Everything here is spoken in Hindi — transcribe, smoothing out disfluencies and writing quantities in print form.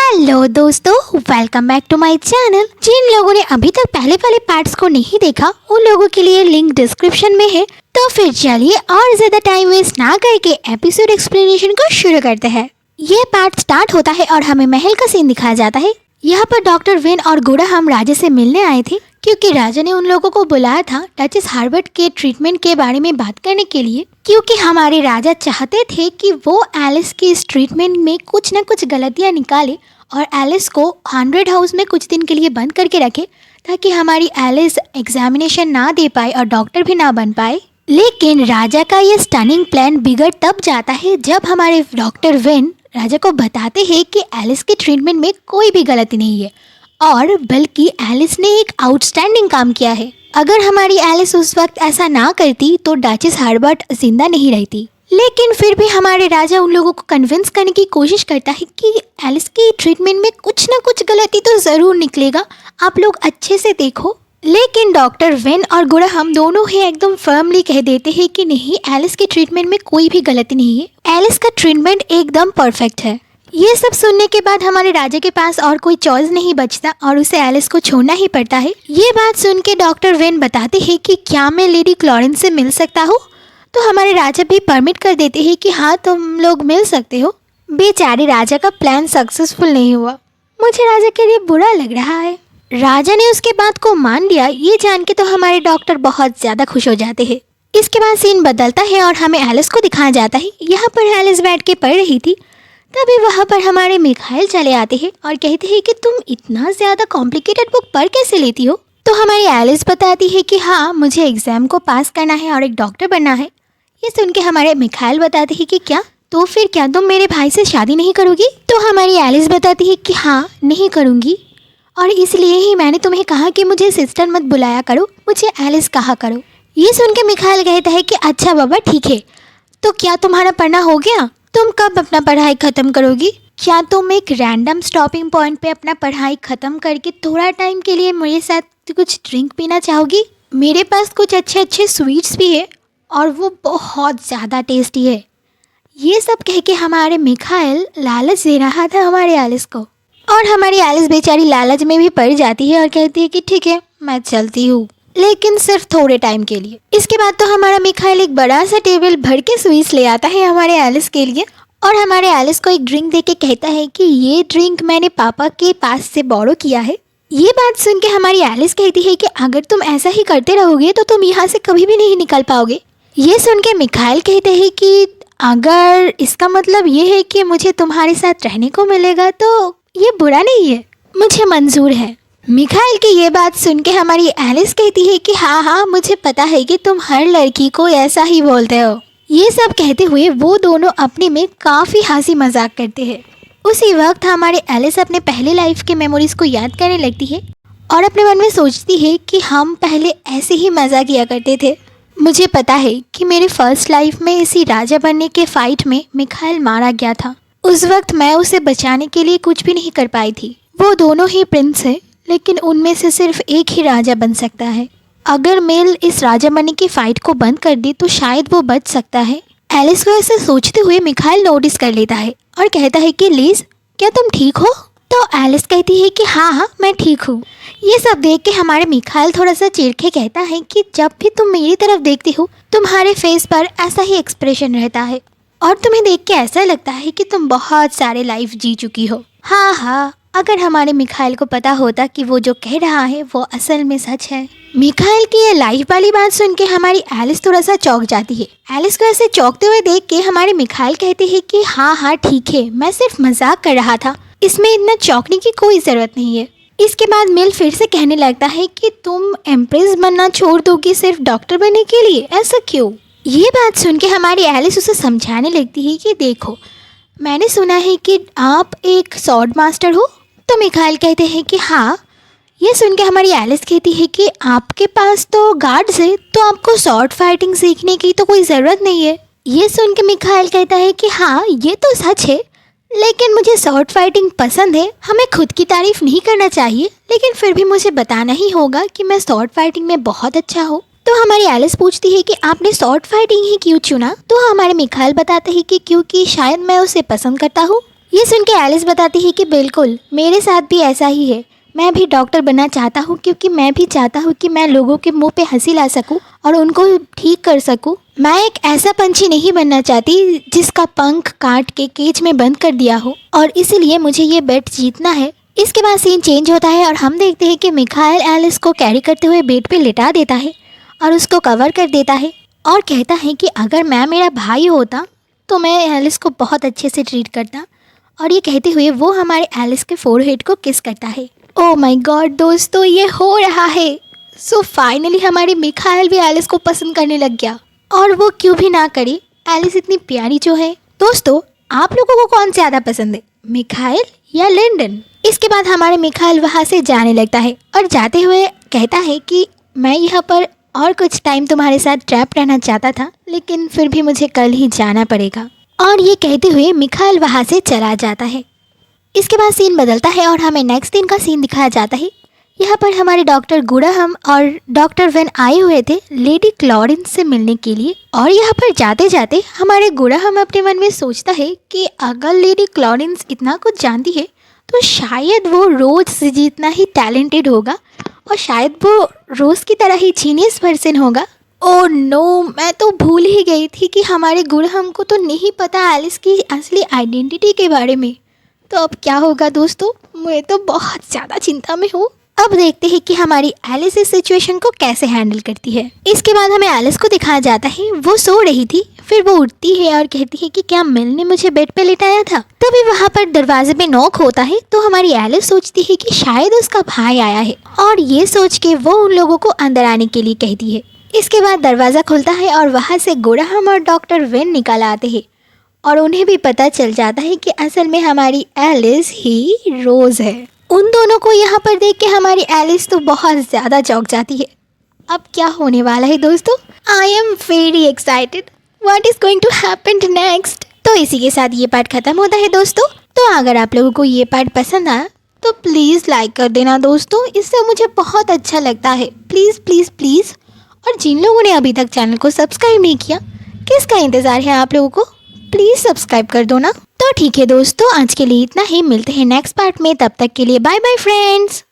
हेलो दोस्तों, welcome back to my channel. जिन लोगों ने अभी तक पहले वाले पार्ट्स को नहीं देखा उन लोगों के लिए लिंक डिस्क्रिप्शन में है। तो फिर चलिए और ज्यादा टाइम वेस्ट ना करके एपिसोड एक्सप्लेनेशन को शुरू करते हैं। ये पार्ट स्टार्ट होता है और हमें महल का सीन दिखाया जाता है। यहाँ पर डॉक्टर वेन और गुड़ा हम राजा से मिलने आए थे क्योंकि राजा ने उन लोगों को बुलाया था डचेस हार्वर्ड के ट्रीटमेंट के बारे में बात करने के लिए, क्योंकि हमारे राजा चाहते थे कि वो एलिस के इस ट्रीटमेंट में कुछ न कुछ गलतियां निकाले और एलिस को 100 हाउस में कुछ दिन के लिए बंद करके रखे ताकि हमारी एलिस एग्जामिनेशन ना दे पाए और डॉक्टर भी ना बन पाए। लेकिन राजा का ये स्टनिंग प्लान बिगड़ तब जाता है जब हमारे डॉक्टर वेन राजा को बताते हैं कि एलिस के ट्रीटमेंट में कोई भी गलती नहीं है और बल्कि एलिस ने एक आउटस्टैंडिंग काम किया है। अगर हमारी एलिस उस वक्त ऐसा ना करती तो डचेस हार्वर्ड जिंदा नहीं रहती। लेकिन फिर भी हमारे राजा उन लोगों को कन्विंस करने की कोशिश करता है कि एलिस की ट्रीटमेंट में कुछ ना कुछ गलती तो ज़रूर निकलेगा, आप लोग अच्छे से देखो। लेकिन डॉक्टर वेन और गुड़ा हम दोनों ही एकदम फर्मली कह देते हैं कि नहीं, एलिस के ट्रीटमेंट में कोई भी गलती नहीं है, एलिस का ट्रीटमेंट एकदम परफेक्ट है। ये सब सुनने के बाद हमारे राजा के पास और कोई चॉइस नहीं बचता और उसे एलिस को छोड़ना ही पड़ता है। ये बात सुन के डॉक्टर वेन बताते हैं कि क्या मैं लेडी क्लॉरेंस से मिल सकता हूँ, तो हमारे राजा भी परमिट कर देते हैं कि हाँ तुम लोग मिल सकते हो। बेचारे राजा का प्लान सक्सेसफुल नहीं हुआ। मुझे राजा के लिए बुरा लग रहा है। राजा ने उसके बात को मान लिया, ये जान के तो हमारे डॉक्टर बहुत ज़्यादा खुश हो जाते हैं। इसके बाद सीन बदलता है और हमें एलिस को दिखाया जाता है। यहाँ पर एलिस बैठ के पढ़ रही थी, तभी वहाँ पर हमारे मिखाइल चले आते हैं और कहते हैं कि तुम इतना ज़्यादा कॉम्प्लिकेटेड बुक पढ़ कैसे लेती हो। तो हमारी एलिस बताती है कि हाँ मुझे एग्ज़ाम को पास करना है और एक डॉक्टर बनना है। ये सुन के हमारे मिखाइल बताते हैं कि क्या, तो फिर क्या तुम मेरे भाई से शादी नहीं करोगी। तो हमारी एलिस बताती है कि हाँ नहीं करूँगी और इसलिए ही मैंने तुम्हें कहा कि मुझे सिस्टर मत बुलाया करो, मुझे एलिस कहा करो। ये सुन के मिखाइल कहता है कि अच्छा बाबा ठीक है, तो क्या तुम्हारा पढ़ना हो गया, तुम कब अपना पढ़ाई ख़त्म करोगी। क्या तुम एक रैंडम स्टॉपिंग पॉइंट पे अपना पढ़ाई ख़त्म करके थोड़ा टाइम के लिए मेरे साथ कुछ ड्रिंक पीना चाहोगी। मेरे पास कुछ अच्छे अच्छे स्वीट्स भी है और वो बहुत ज़्यादा टेस्टी है। ये सब कह के हमारे मिखाइल लालच दे रहा था हमारे एलिस को और हमारी एलिस बेचारी लालच में भी पड़ जाती है और कहती है कि ठीक है मैं चलती हूँ, लेकिन सिर्फ थोड़े टाइम के लिए। इसके बाद तो हमारा मिखाइल एक बड़ा सा टेबल भर के स्वीट्स ले आता है हमारे एलिस के लिए और हमारे एलिस को एक ड्रिंक दे के कहता है कि ये ड्रिंक मैंने पापा के पास से बोरो किया है। ये बात सुन के हमारी एलिस कहती है कि अगर तुम ऐसा ही करते रहोगे तो तुम यहाँ से कभी भी नहीं निकल पाओगे। ये सुन के मिखाइल कहते हैं कि अगर इसका मतलब ये है कि मुझे तुम्हारे साथ रहने को मिलेगा तो ये बुरा नहीं है, मुझे मंजूर है। मिखाइल की ये बात सुन के हमारी एलिस कहती है कि हाँ हाँ मुझे पता है कि तुम हर लड़की को ऐसा ही बोलते हो। ये सब कहते हुए वो दोनों अपने में काफ़ी हंसी मजाक करते हैं। उसी वक्त हमारे एलिस अपने पहले लाइफ के मेमोरीज को याद करने लगती है और अपने मन में सोचती है कि हम पहले ऐसे ही मज़ा किया करते थे। मुझे पता है कि मेरे फर्स्ट लाइफ में इसी राजा बनने के फाइट में मिखाइल मारा गया था। उस वक्त मैं उसे बचाने के लिए कुछ भी नहीं कर पाई थी। वो दोनों ही प्रिंस हैं, लेकिन उनमें से सिर्फ एक ही राजा बन सकता है। अगर मेल इस राजा बनने की फाइट को बंद कर दे तो शायद वो बच सकता है। एलिस को ऐसे सोचते हुए मिखाइल नोटिस कर लेता है और कहता है कि लिज क्या तुम ठीक हो। तो एलिस कहती है कि हाँ हाँ मैं ठीक हूँ। ये सब देख के हमारे मिखाइल थोड़ा सा चिढ़ के कहता है कि जब भी तुम मेरी तरफ देखती हो तुम्हारे फेस पर ऐसा ही एक्सप्रेशन रहता है और तुम्हें देख के ऐसा लगता है कि तुम बहुत सारे लाइफ जी चुकी हो। हाँ हाँ, अगर हमारे मिखाइल को पता होता कि वो जो कह रहा है वो असल में सच है। मिखाइल की ये लाइफ वाली बात सुन के हमारी एलिस थोड़ा सा चौंक जाती है। एलिस को ऐसे चौंकते हुए देख के हमारे मिखाइल कहते हैं कि हाँ हाँ ठीक है, मैं सिर्फ मजाक कर रहा था, इसमें इतना चौंकने की कोई ज़रूरत नहीं है। इसके बाद मिल फिर से कहने लगता है कि तुम एम्प्रेस बनना छोड़ दोगी सिर्फ डॉक्टर बनने के लिए, ऐसा क्यों। ये बात सुन के हमारी एलिस उसे समझाने लगती है कि देखो मैंने सुना है कि आप एक स्वॉर्ड मास्टर हो। तो मिखाइल कहते हैं कि हाँ। ये सुन के हमारी एलिस कहती है कि आपके पास तो गार्ड्स है तो आपको स्वॉर्ड फाइटिंग सीखने की तो कोई ज़रूरत नहीं है। ये सुन के मिखाइल कहता है कि हाँ ये तो सच है, लेकिन मुझे स्वॉर्ड फाइटिंग पसंद है। हमें खुद की तारीफ नहीं करना चाहिए, लेकिन फिर भी मुझे बताना ही होगा कि मैं स्वॉर्ड फाइटिंग में बहुत अच्छा हूँ। तो हमारी एलिस पूछती है कि आपने स्वॉर्ड फाइटिंग ही क्यों चुना। तो हमारे मिखाइल बताते हैं कि क्योंकि शायद मैं उसे पसंद करता हूँ। ये सुन के एलिस बताती है कि बिल्कुल मेरे साथ भी ऐसा ही है, मैं भी डॉक्टर बनना चाहता हूँ क्योंकि मैं भी चाहता हूँ कि मैं लोगों के मुंह पे हंसी ला सकूँ और उनको ठीक कर सकूँ। मैं एक ऐसा पंछी नहीं बनना चाहती जिसका पंख काट के केज में बंद कर दिया हो, और इसीलिए मुझे ये बेट जीतना है। इसके बाद सीन चेंज होता है और हम देखते हैं कि मिखाइल एलिस को कैरी करते हुए बेड पे लिटा देता है और उसको कवर कर देता है और कहता है कि अगर मैं मेरा भाई होता तो मैं एलिस को बहुत अच्छे से ट्रीट करता। और ये कहते हुए वो हमारे एलिस के फोरहेड को किस करता है। ओह माय गॉड दोस्तों, ये हो रहा है। सो फाइनली हमारे मिखाइल भी एलिस को पसंद करने लग गया, और वो क्यों भी ना करे, एलिस इतनी प्यारी जो है। दोस्तों आप लोगों को कौन ज़्यादा पसंद है, मिखाइल या लिंडन? इसके बाद हमारे मिखाइल वहाँ से जाने लगता है और जाते हुए कहता है कि मैं यहाँ पर और कुछ टाइम तुम्हारे साथ ट्रैप रहना चाहता था, लेकिन फिर भी मुझे कल ही जाना पड़ेगा। और ये कहते हुए मिखाइल वहाँ से चला जाता है। इसके बाद सीन बदलता है और हमें नेक्स्ट दिन का सीन दिखाया जाता है। यहाँ पर हमारे डॉक्टर गुड़ाहम और डॉक्टर वेन आए हुए थे लेडी क्लॉरेंस से मिलने के लिए। और यहाँ पर जाते जाते हमारे गुड़ाहम अपने मन में सोचता है कि अगर लेडी क्लॉरेंस इतना कुछ जानती है तो शायद वो रोज से जितना ही टैलेंटेड होगा और शायद वो रोज की तरह ही जीनियस पर्सन होगा। ओह नो, मैं तो भूल ही गई थी कि हमारे गुड़ाहम को तो नहीं पता एलिस की असली आइडेंटिटी के बारे में। तो अब क्या होगा दोस्तों, मैं तो बहुत ज़्यादा चिंता में हूँ। अब देखते हैं कि हमारी एलिस इस सिचुएशन को कैसे हैंडल करती है। इसके बाद हमें एलिस को दिखाया जाता है, वो सो रही थी, फिर वो उठती है और कहती है कि क्या मिल ने मुझे बेड पे लिटाया था। तभी वहाँ पर दरवाजे पे नॉक होता है तो हमारी एलिस सोचती है कि शायद उसका भाई आया है, और ये सोच के वो उन लोगों को अंदर आने के लिए कहती है। इसके बाद दरवाज़ा खुलता है और वहाँ से गुड़ाहम और डॉक्टर वेन निकल आते हैं, और उन्हें भी पता चल जाता है कि असल में हमारी एलिस ही रोज़ है। उन दोनों को यहाँ पर देख के हमारी एलिस तो बहुत ज़्यादा चौंक जाती है। अब क्या होने वाला है दोस्तों, I am very excited, what is going to happen next. तो इसी के साथ ये पार्ट ख़त्म होता है दोस्तों। तो अगर आप लोगों को ये पार्ट पसंद आया तो प्लीज़ लाइक कर देना दोस्तों, इससे मुझे बहुत अच्छा लगता है। Please please please. और जिन लोगों ने अभी तक चैनल को सब्सक्राइब नहीं किया, किसका इंतज़ार है आप लोगों को, प्लीज़ सब्सक्राइब कर दो ना। तो ठीक है दोस्तों, आज के लिए इतना ही, मिलते हैं नेक्स्ट पार्ट में, तब तक के लिए बाय बाय फ्रेंड्स।